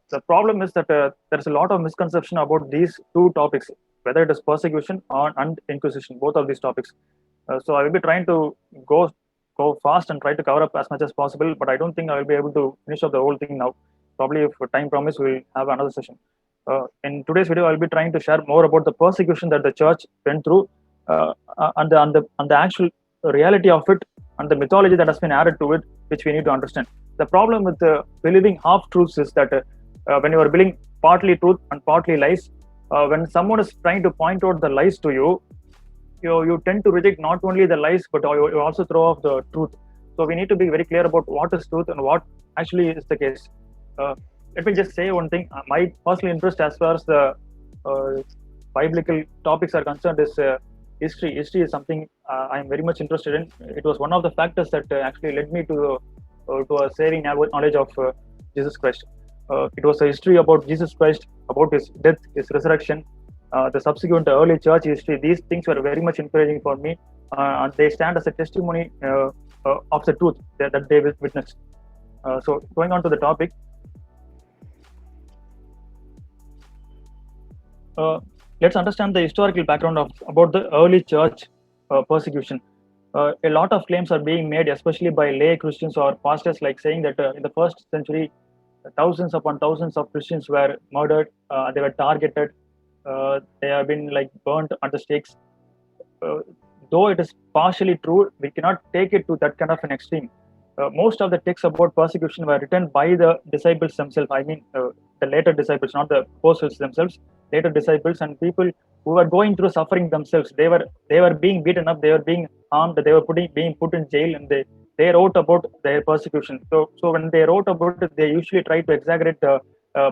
The problem is that there's a lot of misconception about these two topics, whether it is persecution or and inquisition, both of these topics. So I will be trying to go go fast and try to cover up as much as possible, but I don't think I will be able to finish up the whole thing now. Probably, if time permits, we'll have another session. In today's video, I'll be trying to share more about the persecution that the church went through, and the actual reality of it, and the mythology that has been added to it, which we need to understand. The problem with believing half truths is that when you are believing partly truth and partly lies, when someone is trying to point out the lies to you, you tend to reject not only the lies, but you also throw off the truth. So we need to be very clear about what is truth and what actually is the case. uh, Let me just say one thing. My personal interest as far as the uh, biblical topics are concerned is history is something I'm very much interested in. It was one of the factors that actually led me to a saving knowledge of Jesus Christ. It was a history about Jesus Christ, about his death, his resurrection, the subsequent early church history. These things were very much encouraging for me, and they stand as a testimony of the truth that they witnessed. So, going on to the topic, uh, let's understand the historical background of about the early church persecution. A lot of claims are being made, especially by lay Christians or pastors, like saying that in the first century, thousands upon thousands of Christians were murdered. They were targeted. They have been like burnt at the stakes. Uh, though it is partially true, we cannot take it to that kind of an extreme. Most of the texts about persecution were written by the disciples themselves. I mean, the later disciples, not the apostles themselves. Later disciples and people who were going through suffering themselves. They were being beaten up. They were being harmed. They were being put in jail, and they wrote about their persecution. So when they wrote about it, they usually try to exaggerate the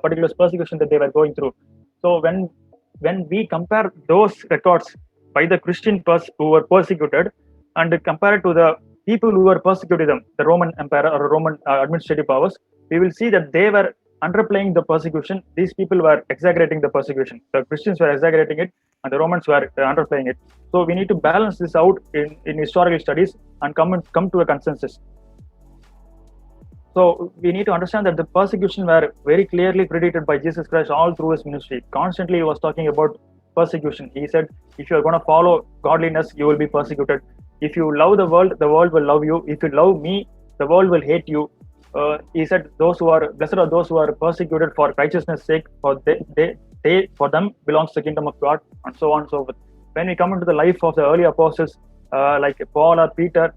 particular persecution that they were going through. So when we compare those records by the Christian who were persecuted and compare it to the people who were persecuting them, the Roman Empire or Roman administrative powers, we will see that they were underplaying the persecution. These people were exaggerating the persecution. The Christians were exaggerating it, and the Romans were underplaying it. So we need to balance this out in historical studies and come to a consensus. So we need to understand that the persecution were very clearly predicted by Jesus Christ all through his ministry. Constantly he was talking about persecution. He said, if you are going to follow godliness, you will be persecuted. If you love the world will love you. If you love me, the world will hate you. He said, blessed are those who are persecuted for righteousness' sake, for for them belongs the kingdom of God, and so on and so forth. When we come into the life of the early apostles, like Paul or Peter,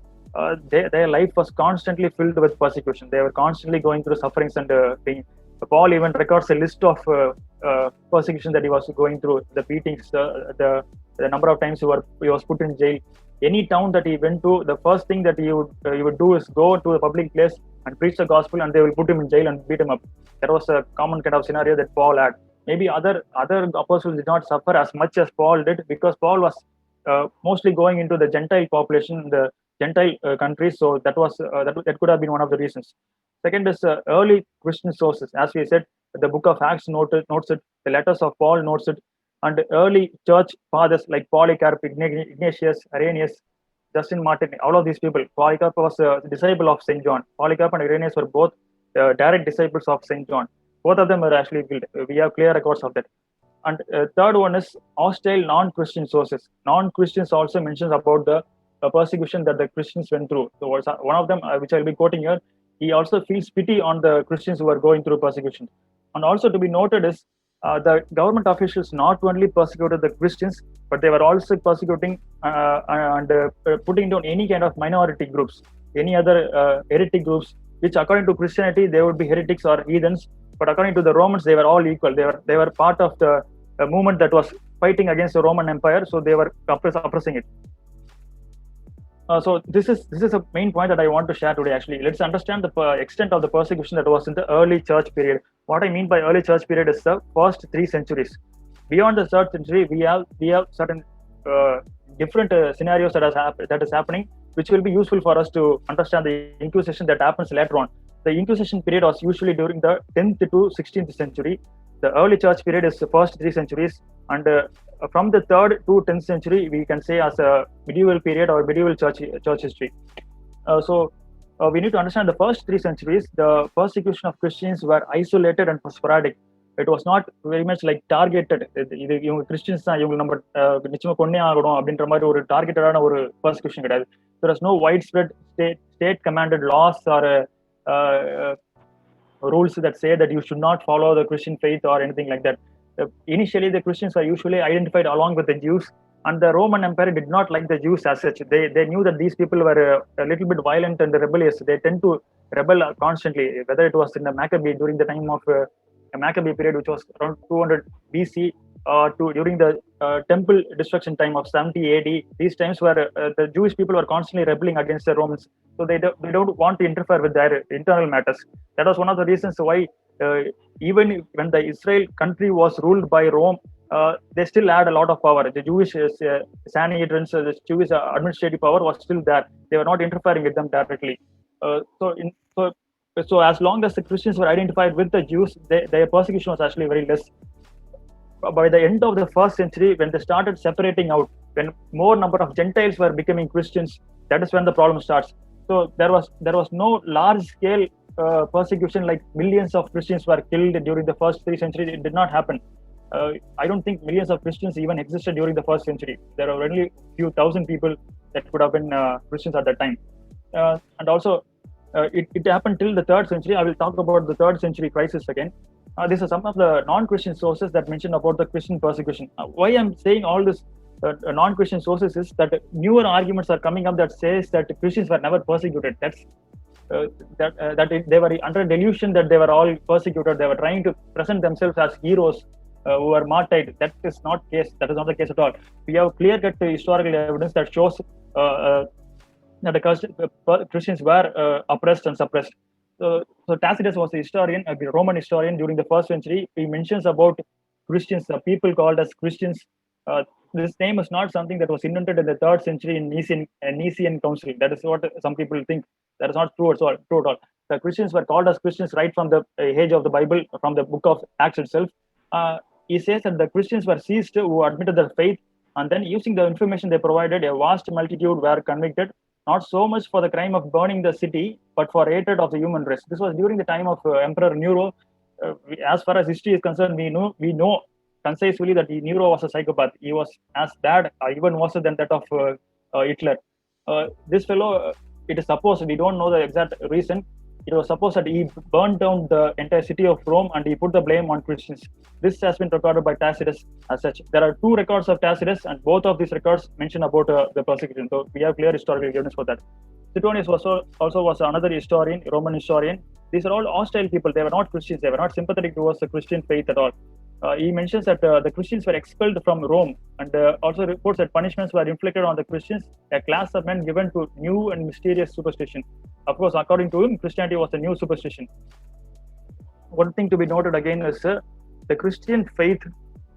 their life was constantly filled with persecution. They were constantly going through sufferings and being. Paul even records a list of persecution that he was going through, the beatings, the number of times he was put in jail. Any town that he went to, the first thing that he would do is go to a public place and preach the gospel, and they will put him in jail and beat him up. That was a common kind of scenario that Paul had. Maybe other apostles did not suffer as much as Paul did, because Paul was mostly going into the Gentile population, the Gentile countries. So that could have been one of the reasons. Second is early Christian sources. As we said, the book of Acts notes it, the letters of Paul notes it, and early church fathers like Polycarp, Ignatius, Irenaeus, Justin Martin, all of these people. Polycarp was a disciple of St. John. Polycarp and Irenaeus were both direct disciples of St. John. Both of them were actually killed. We have clear records of that. And third one is hostile non-Christian sources. Non-Christians also mentions about the persecution that the Christians went through. So one of them, which I'll be quoting here, he also feels pity on the Christians who are going through persecution. And also to be noted is the government officials not only persecuted the Christians, but they were also persecuting and putting down any kind of minority groups, any other heretic groups, which according to Christianity they would be heretics or heathens, but according to the Romans they were all equal. They were part of the movement that was fighting against the Roman Empire, so they were oppressing it. So this is a main point that I want to share today. Actually, let's understand the extent of the persecution that was in the early church period. What I mean by early church period is the first 3 centuries. Beyond the 3rd century, we have certain different scenarios that is happening, which will be useful for us to understand the Inquisition that happens later on. The Inquisition period was usually during the 10th to 16th century. The early church period is the first 3 centuries, and from the 3rd to 10th century, we can say as a medieval period or medieval church history. So we need to understand the first 3 centuries, the persecution of Christians were isolated and sporadic. It was not very much like targeted. இது இவங்க Christians தான், இவங்க நம்ம நிச்சயமா கொன்னே ஆகணும் அப்படின்ற மாதிரி ஒரு டார்கெட்டடான ஒரு பர்சிக்யூஷன் கிடையாது. There was no widespread state commanded laws or rules that say that you should not follow the Christian faith or anything like that. Initially, the Christians were usually identified along with the Jews, and the Roman Empire did not like the Jews as such. They knew that these people were a little bit violent and rebellious. They tend to rebel constantly, whether it was in the Maccabee during the time of a Maccabee period, which was around 200 BC, during the temple destruction time of 70 AD. These times where the Jewish people were constantly rebelling against the Romans, so they don't want to interfere with their internal matters. That was one of the reasons why even when the Israel country was ruled by Rome, they still had a lot of power. The Jewish Sanhedrin, the Jewish administrative power was still there. They were not interfering with them directly. So as long as the Christians were identified with the Jews, their persecution was actually very less. By the end of the 1st century, when they started separating out, when more number of Gentiles were becoming Christians, that is when the problem starts. So there was no large scale persecution like millions of Christians were killed during the first 3 centuries. It did not happen. I don't think millions of Christians even existed during the 1st century. There were only a few thousand people that could have been Christians at that time. And also, it happened till the 3rd century. I will talk about the 3rd century crisis again. These are some of the non-Christian sources that mention about the Christian persecution. Why I'm saying all this non-Christian sources is that newer arguments are coming up that says that Christians were never persecuted. They were under delusion that they were all persecuted. They were trying to present themselves as heroes who were martyred. That is not the case at all. We have clear-cut historical evidence that shows that the Christians were oppressed and suppressed. So Tacitus was a historian, a Roman historian during the 1st century. He mentions about Christians, the people called as Christians. This name is not something that was invented in the 3rd century in Nicene Council. That is what some people think. That is not true at all. The Christians were called as Christians right from the age of the Bible, from the book of Acts itself. He says that the Christians were seized who admitted their faith, and then using the information they provided, a vast multitude were convicted, not so much for the crime of burning the city, but for hatred of the human race. This was during the time of Emperor Nero. As far as history is concerned, we know concisely that Nero was a psychopath. He was as bad, even worse than that of Hitler. This fellow, it is supposed, we don't know the exact reason, it was supposed that he burned down the entire city of Rome and he put the blame on Christians. This has been recorded by Tacitus as such. There are 2 records of Tacitus, and both of these records mention about the persecution. So we have clear historical evidence for that. Suetonius also was another historian, Roman historian. These are all hostile people. They were not Christians. They were not sympathetic towards the Christian faith at all. He mentions that the Christians were expelled from Rome, and also reports that punishments were inflicted on the Christians, a class of men given to new and mysterious superstition. Of course, according to him, Christianity was a new superstition. One thing to be noted again is the Christian faith,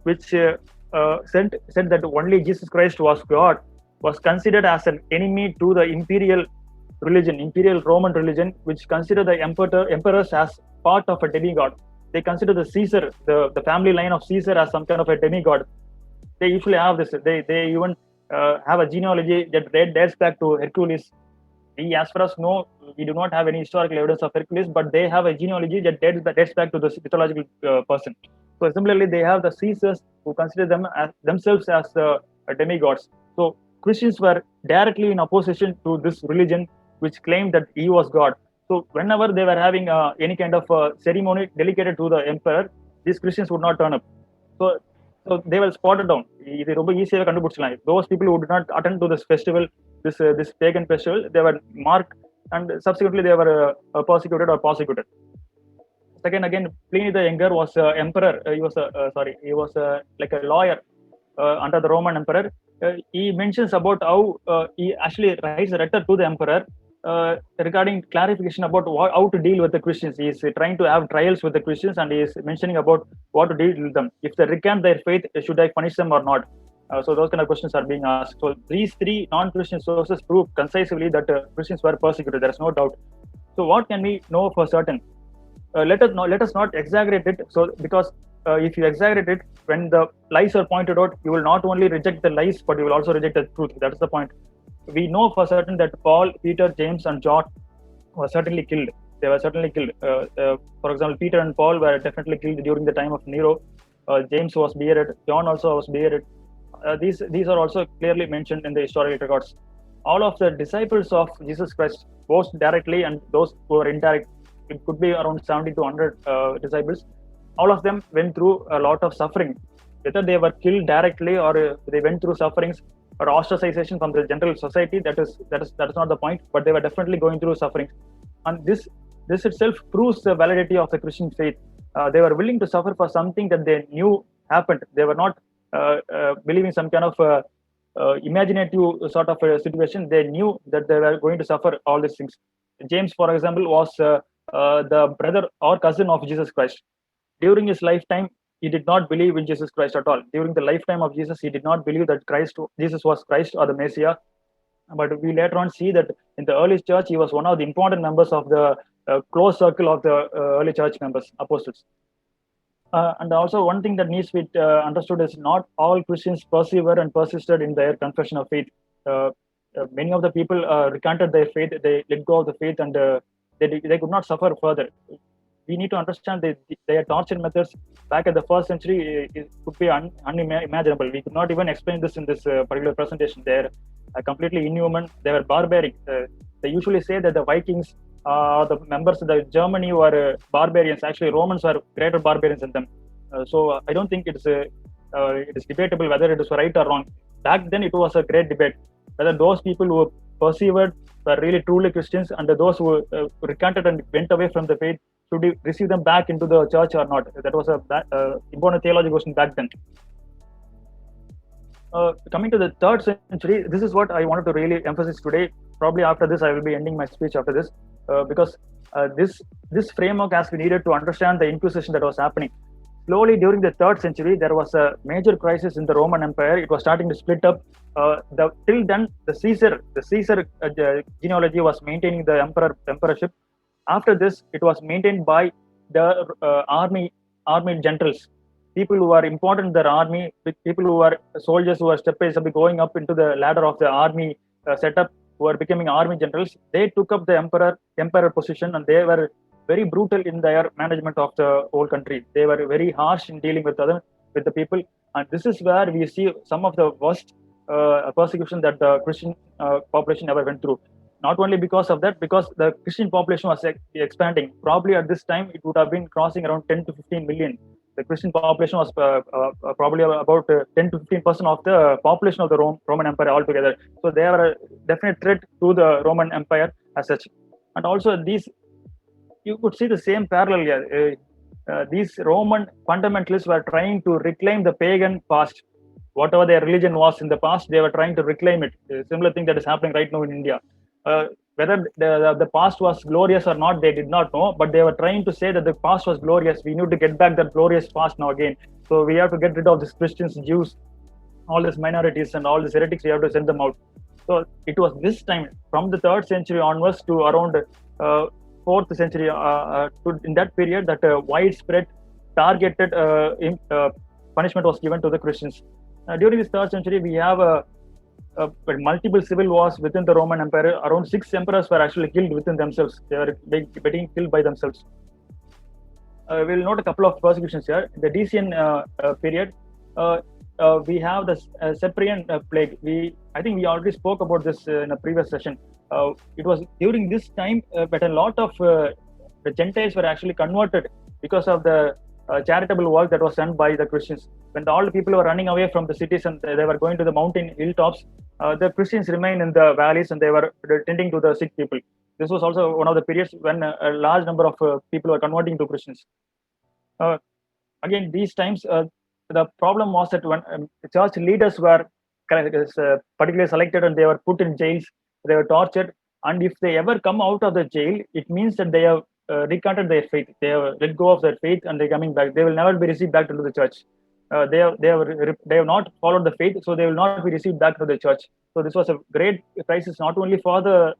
which said that only Jesus Christ was God, was considered as an enemy to the imperial Roman religion, which considered the emperors as part of a demigod. They consider the Caesar, the family line of Caesar, as some kind of a demigod. They usually have this. They even have a genealogy that dates back to Hercules. We, as far as know, we do not have any historical evidence of Hercules, but they have a genealogy that dates back to this mythological person. So similarly, they have the Caesars who consider themselves as demigods. So Christians were directly in opposition to this religion, which claimed that he was God. So whenever they were having any kind of ceremony dedicated to the emperor, these Christians would not turn up. So they were spotted down. Those people who did not attend to this festival, this pagan festival, they were marked, and subsequently they were persecuted or prosecuted. Second, again, Pliny the Younger was emperor. He was like a lawyer under the Roman emperor. He mentions about how he actually writes a letter to the emperor regarding clarification about how to deal with the Christians. He is trying to have trials with the Christians, and he is mentioning about what to deal with them. If they recant their faith, should I punish them or not? So those kind of questions are being asked. So these 3 non-Christian sources prove concisely that Christians were persecuted. There is no doubt. So what can we know for certain? Let us not exaggerate it. So because if you exaggerate it, when the lies are pointed out, you will not only reject the lies, but you will also reject the truth. That is the point. We know for certain that Paul, Peter, James, and John were certainly killed. They were certainly killed. For example, Peter and Paul were definitely killed during the time of Nero. James was beheaded. John also was beheaded. These are also clearly mentioned in the historical records. All of the disciples of Jesus Christ, both directly and those who were indirect, it could be around 70 to 100 disciples. All of them went through a lot of suffering. Whether they were killed directly or they went through sufferings or ostracization from the general society, that is not the point. But they were definitely going through suffering, and this itself proves the validity of the Christian faith. They were willing to suffer for something that they knew happened. They were not believing some kind of imaginative sort of a situation. They knew that they were going to suffer all these things. James, for example, was the brother or cousin of Jesus Christ. During his lifetime, he did not believe in Jesus Christ at all. During the lifetime of Jesus, he did not believe that Jesus was Christ or the Messiah. But we later on see that in the early church, he was one of the important members of the close circle of the early church members, apostles. And also, one thing that needs to be understood is not all Christians persevere and persisted in their confession of faith. Many of the people recanted their faith, they let go of the faith, and they could not suffer further. We need to understand that their torture methods back at the first century could be unimaginable. We could not even explain this in this particular presentation. They're completely inhuman. They were barbaric. They usually say that the Vikings, the members of the Germany were barbarians. Actually, Romans were greater barbarians than them. So I don't think it is debatable whether it is right or wrong. Back then, it was a great debate whether those people who persevered were really truly Christians, and those who recanted and went away from the faith, should we receive them back into the church or not? That was a important theological question back then. Coming to the third century, this is what I wanted to really emphasize today. Probably after this, I will be ending my speech after this, because this framework has been needed to understand the Inquisition that was happening. Slowly, during the third century, there was a major crisis in the Roman Empire. It was starting to split up. Till then, the Caesar genealogy was maintaining the emperorship. After this, it was maintained by the army generals, people who are important in their army, people who are soldiers who are step by step going up into the ladder of the army setup, who are becoming army generals. They took up the emperor position, and they were very brutal in their management of the whole country. They were very harsh in dealing with the people, and this is where we see some of the worst persecution that the Christian population ever went through. Not only because of that, because the Christian population was expanding. Probably at this time, it would have been crossing around 10 to 15 million. The Christian population was probably about 10 to 15% of the population of the Roman Empire altogether. So they are a definite threat to the Roman Empire as such. And also you could see the same parallel here. These Roman fundamentalists were trying to reclaim the pagan past. Whatever their religion was in the past, they were trying to reclaim it. A similar thing that is happening right now in India. Whether the past was glorious or not, they did not know, but they were trying to say that the past was glorious. We need to get back that glorious past now again. So we have to get rid of these Christians, Jews, all these minorities and all these heretics. We have to send them out. So it was this time, from the 3rd century onwards to around 4th century, in that period, that widespread targeted punishment was given to the Christians. During this 3rd century, we have multiple civil wars within the Roman Empire. Around 6 emperors were actually killed within themselves. They were getting killed by themselves. We'll note a couple of persecutions here. The Decian period, we have the Cyprian plague. I think we already spoke about this in a previous session. It was during this time that a lot of the Gentiles were actually converted because of the charitable work that was done by the Christians. When all the people were running away from the cities and they were going to the mountain hilltops, the Christians remained in the valleys and they were tending to the sick people. This was also one of the periods when a large number of people were converting to Christians. Again, these times, the problem was that when church leaders were particularly selected and they were put in jails, they were tortured, and if they ever come out of the jail, it means that they have recanted their faith. They have let go of their faith and they're coming back. They will never be received back into the church. They have not followed the faith, so they will not be received back to the church. So this was a great crisis, not only for the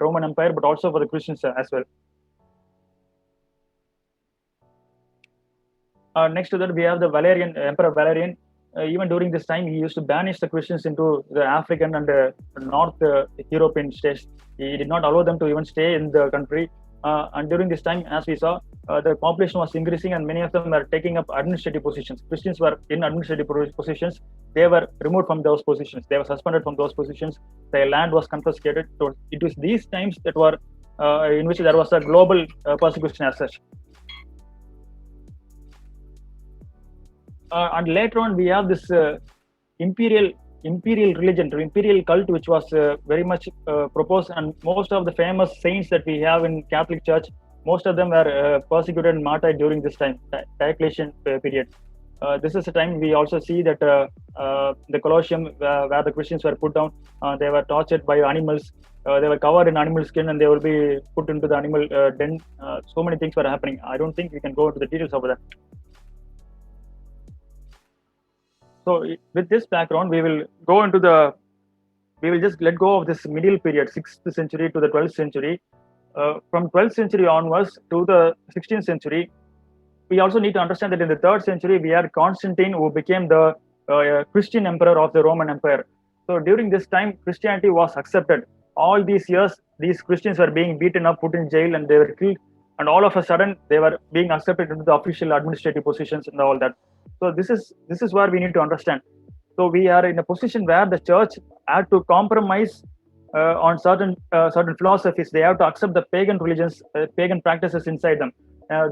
Roman Empire, but also for the Christians as well. Next to that, we have the Emperor Valerian. even during this time, he used to banish the Christians into the African and North European states. He did not allow them to even stay in the country. And during this time, as we saw, the population was increasing, and many of them were taking up administrative positions. Christians were in administrative positions. They were removed from those positions. They were suspended from those positions. Their land was confiscated. So it was these times that were in which there was a global persecution as such. And later on, we have this imperial religion, imperial cult, which was very much proposed, and most of the famous saints that we have in Catholic Church, most of them were persecuted and martyred during this time, Diocletian period. This is a time we also see that the Colosseum, where the Christians were put down, they were tortured by animals. They were covered in animal skin, and they will be put into the animal den. So many things were happening. I don't think we can go into the details of that. So with this background, we will just let go of this medieval period, 6th century to the 12th century. From 12th century onwards to the 16th century, we also need to understand that in the 3rd century, we had Constantine, who became the Christian emperor of the Roman Empire. So during this time, Christianity was accepted. All these years, these Christians were being beaten up, put in jail, and they were killed. And all of a sudden, they were being accepted into the official administrative positions and all that. So this is where we need to understand. So we are in a position where the church had to compromise on certain philosophies. They have to accept the pagan religions, pagan practices inside them.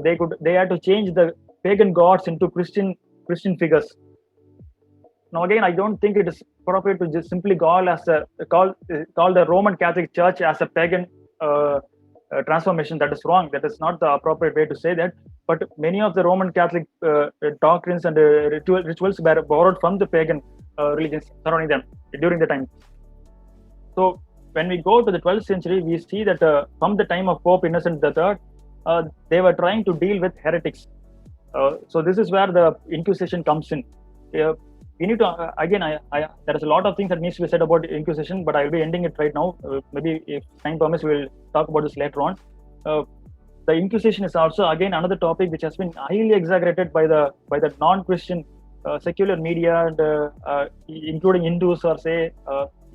They had to change the pagan gods into Christian figures. Now again, I don't think it is appropriate to just simply call the Roman Catholic Church as a pagan transformation. That is wrong. That is not the appropriate way to say that. But many of the Roman Catholic doctrines and rituals were borrowed from the pagan religions surrounding them during the time. So when we go to the 12th century, we see that from the time of Pope Innocent III, they were trying to deal with heretics. So this is where the Inquisition comes in. We need to again. There is a lot of things that needs to be said about Inquisition, but I will be ending it right now. Maybe if time permits, we will talk about this later on. The Inquisition is also again another topic which has been highly exaggerated by the non-Christian secular media, and including Hindus or say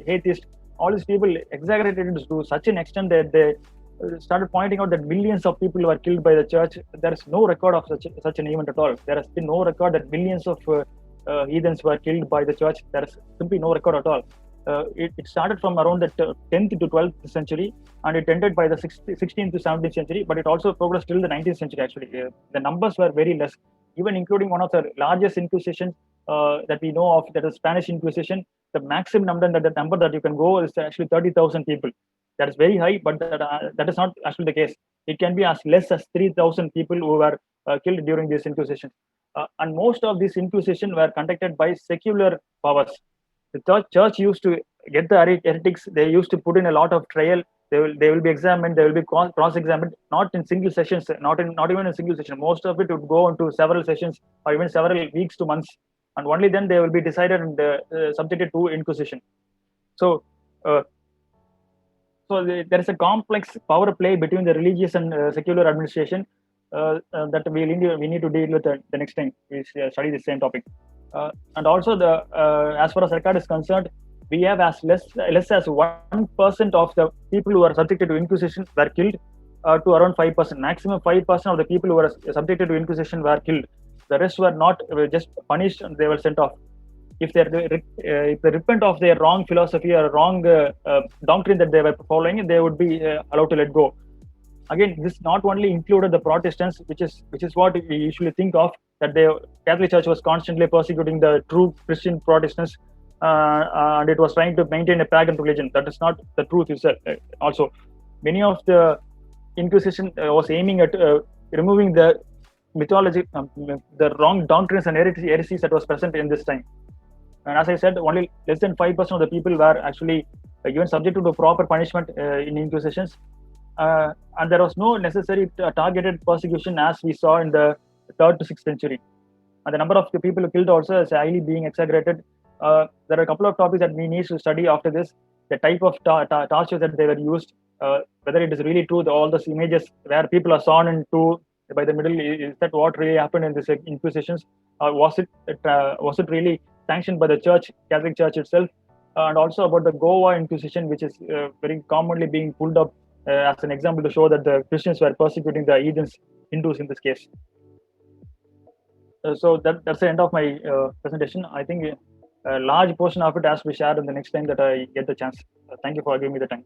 atheists. All these people exaggerated it to such an extent that they started pointing out that millions of people were killed by the church. There is no record of such an event at all. There has been no record that millions of heathens were killed by the church. There is simply no record at all. It started from around the 10th to 12th century, and it ended by the 16th to 17th century, but it also progressed till the 19th century actually. The numbers were very less, even including one of the largest inquisitions that we know of, that is Spanish Inquisition. The maximum number that you can go is actually 30,000 people. That is very high, but that is not actually the case. It can be as less as 3,000 people who were killed during this Inquisition. And most of these Inquisition were conducted by secular powers. The church used to get the heretics. They used to put in a lot of trial. They will be examined. They will be cross-examined, not in single sessions, not even in single session. Most of it would go into several sessions or even several weeks to months, and only then they will be decided and subjected to Inquisition. So there is a complex power play between the religious and secular administration that we need to deal with the next time we study the same topic. And also, as far as record is concerned, we have as less as 1% of the people who are subjected to Inquisition were killed, to around 5%. Maximum 5% of the people who were subjected to Inquisition were killed. The rest were not, just punished, and they were sent off. If they repent of their wrong philosophy or wrong doctrine that they were following, they would be allowed to let go. Again, this not only included the Protestants, which is what we usually think of, that the Catholic Church was constantly persecuting the true Christian Protestants, and it was trying to maintain a pagan religion. That is not the truth itself. Also, many of the Inquisition was aiming at removing the mythology, the wrong doctrines and heresies that was present in this time. And as I said, only less than 5% of the people were actually given subjected to proper punishment in Inquisitions. And there was no necessary targeted persecution as we saw in the 3rd to 6th century. And the number of the people killed also is highly being exaggerated. There are a couple of topics that we need to study after this. The type of torture that they were used, whether it is really true, all those images where people are sawn in two by the middle, is that what really happened in these Inquisitions? Was it really sanctioned by the church, Catholic Church itself, and also about the Goa Inquisition, which is very commonly being pulled up as an example to show that the Christians were persecuting the heathens, Hindus in this case. So that's the end of my presentation. I think a large portion of it has to be shared in the next time that I get the chance. Thank you for giving me the time.